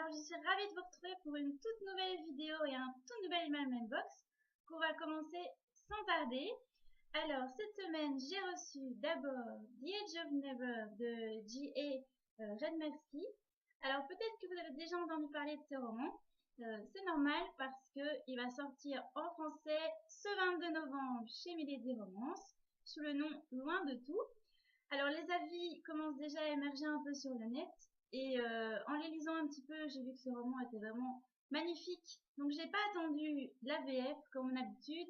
Alors je suis ravie de vous retrouver pour une toute nouvelle vidéo et un tout nouvel email mailbox qu'on va commencer sans tarder. Alors cette semaine j'ai reçu d'abord The Edge of Never de J.A. Redmersky. Alors peut-être que vous avez déjà entendu parler de ce roman. C'est normal parce qu'il va sortir en français ce 22 novembre chez Milady Romance sous le nom Loin de tout. Alors les avis commencent déjà à émerger un peu sur le net et en les lisant un petit peu, j'ai vu que ce roman était vraiment magnifique. Donc j'ai pas attendu la VF comme mon habitude,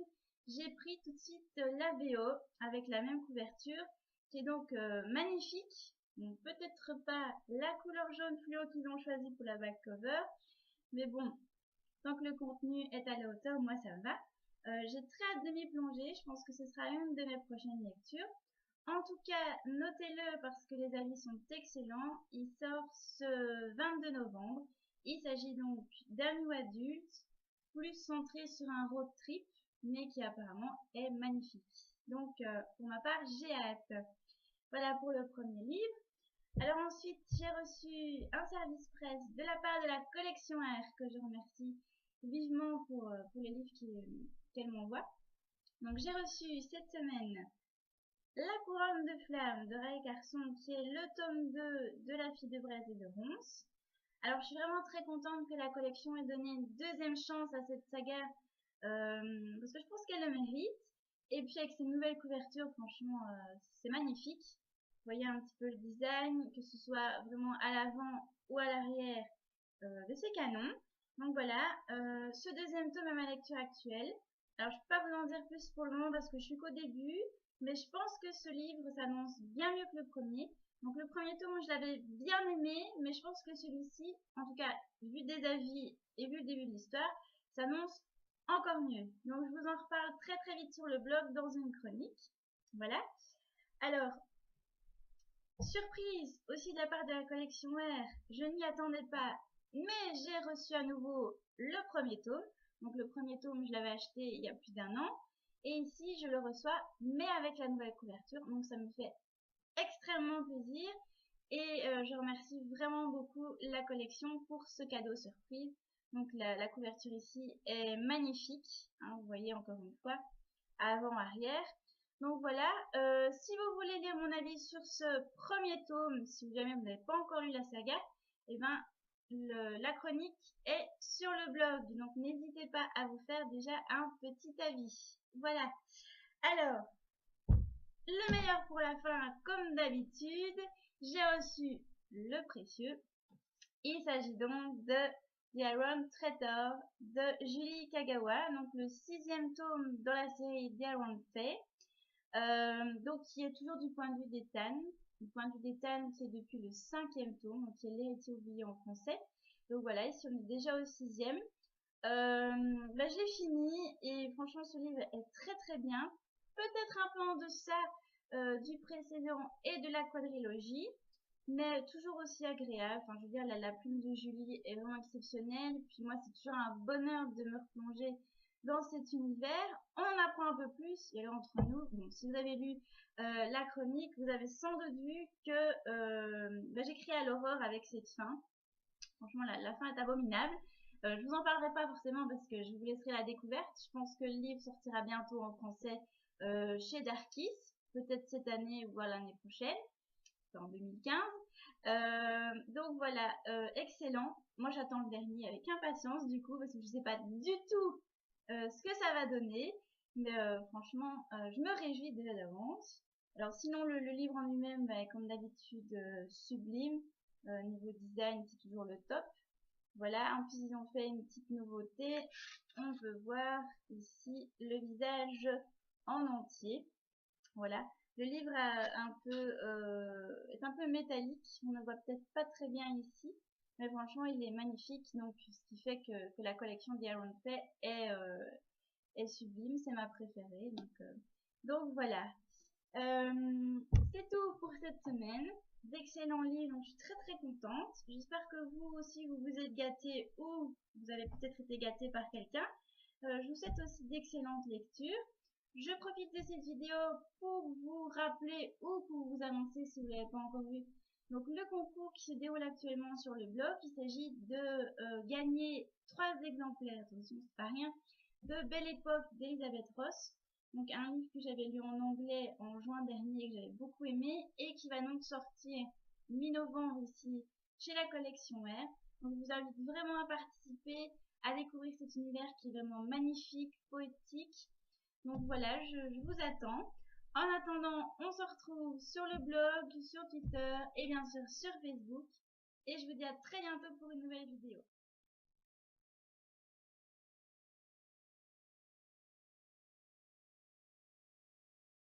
j'ai pris tout de suite la VO avec la même couverture qui est donc magnifique. Donc peut-être pas la couleur jaune fluo qu'ils ont choisi pour la back cover, mais bon, tant que le contenu est à la hauteur, moi ça me va. J'ai très hâte de m'y plonger, je pense que ce sera une de mes prochaines lectures. En tout cas, notez-le parce que les avis sont excellents. Il sort ce 22 novembre. Il s'agit donc d'un new adulte, plus centré sur un road trip, mais qui apparemment est magnifique. Donc, pour ma part, j'ai hâte. Voilà pour le premier livre. Alors ensuite, j'ai reçu un service presse de la part de la collection R, que je remercie vivement pour les livres qu'elle m'envoie. Donc j'ai reçu cette semaine La couronne de flammes de Ray Carson, qui est le tome 2 de La fille de braise et de ronces. Alors je suis vraiment très contente que la collection ait donné une deuxième chance à cette saga, parce que je pense qu'elle le mérite. Et puis avec ces nouvelles couvertures, franchement, c'est magnifique. Vous voyez un petit peu le design, que ce soit vraiment à l'avant ou à l'arrière de ces canons. Donc voilà, ce deuxième tome est ma lecture actuelle. Alors je ne peux pas vous en dire plus pour le moment parce que je suis qu'au début, mais je pense que ce livre s'annonce bien mieux que le premier. Donc le premier tome, je l'avais bien aimé, mais je pense que celui-ci, en tout cas vu des avis et vu le début de l'histoire, s'annonce encore mieux. Donc je vous en reparle très très vite sur le blog dans une chronique. Voilà. Alors, surprise aussi de la part de la collection R, je n'y attendais pas, mais j'ai reçu à nouveau le premier tome. Donc le premier tome, je l'avais acheté il y a plus d'1 an. Et ici, je le reçois, mais avec la nouvelle couverture. Donc ça me fait extrêmement plaisir. Et je remercie vraiment beaucoup la collection pour ce cadeau surprise. Donc la couverture ici est magnifique. Hein, vous voyez encore une fois, avant-arrière. Donc voilà, si vous voulez lire mon avis sur ce premier tome, si jamais vous n'avez pas encore lu la saga, et ben la chronique est sur le blog, donc n'hésitez pas à vous faire déjà un petit avis. Voilà. Alors, le meilleur pour la fin, comme d'habitude, j'ai reçu le précieux. Il s'agit donc de The Iron Traitor de Julie Kagawa, donc le 6e tome dans la série The Iron Fae. Donc qui est toujours du point de vue d'Ethan. Du point de vue d'Ethan, c'est depuis le 5e tome, donc qui est l'héritier oublié en français. Donc voilà, ici on est déjà au 6e. Là je l'ai fini et franchement ce livre est très très bien. Peut-être un peu en deçà du précédent et de la quadrilogie, mais toujours aussi agréable. Enfin je veux dire, la plume de Julie est vraiment exceptionnelle. Puis moi c'est toujours un bonheur de me replonger dans cet univers. On en apprend un peu plus, et là entre nous, bon, si vous avez lu la chronique, vous avez sans doute vu que j'ai crié à l'aurore avec cette fin. Franchement, la fin est abominable. Je vous en parlerai pas forcément parce que je vous laisserai la découverte. Je pense que le livre sortira bientôt en français chez Darkis, peut-être cette année ou l'année prochaine, en 2015. Donc voilà, excellent. Moi j'attends le dernier avec impatience du coup parce que je sais pas du tout ce que ça va donner, mais franchement je me réjouis déjà d'avance. Alors sinon le livre en lui-même, comme d'habitude, sublime. Niveau design, c'est toujours le top. Voilà, en plus ils ont fait une petite nouveauté. On peut voir ici le visage en entier. Voilà, le livre est un peu métallique. On ne voit peut-être pas très bien ici, mais franchement il est magnifique. Donc ce qui fait que la collection d'Iron Fae est sublime. C'est ma préférée. Donc voilà. C'est tout pour cette semaine. D'excellents livres, donc je suis très très contente. J'espère que vous aussi vous vous êtes gâtés ou vous avez peut-être été gâtés par quelqu'un. Je vous souhaite aussi d'excellentes lectures. Je profite de cette vidéo pour vous rappeler ou pour vous annoncer, si vous ne l'avez pas encore vu, Donc le concours qui se déroule actuellement sur le blog, il s'agit de gagner 3 exemplaires, attention c'est pas rien, de Belle Époque d'Elisabeth Ross, donc un livre que j'avais lu en anglais en juin dernier et que j'avais beaucoup aimé et qui va donc sortir mi-novembre ici chez la collection R. Donc je vous invite vraiment à participer, à découvrir cet univers qui est vraiment magnifique, poétique. Donc voilà, je vous attends. En attendant, on se retrouve sur le blog, sur Twitter et bien sûr sur Facebook. Et je vous dis à très bientôt pour une nouvelle vidéo.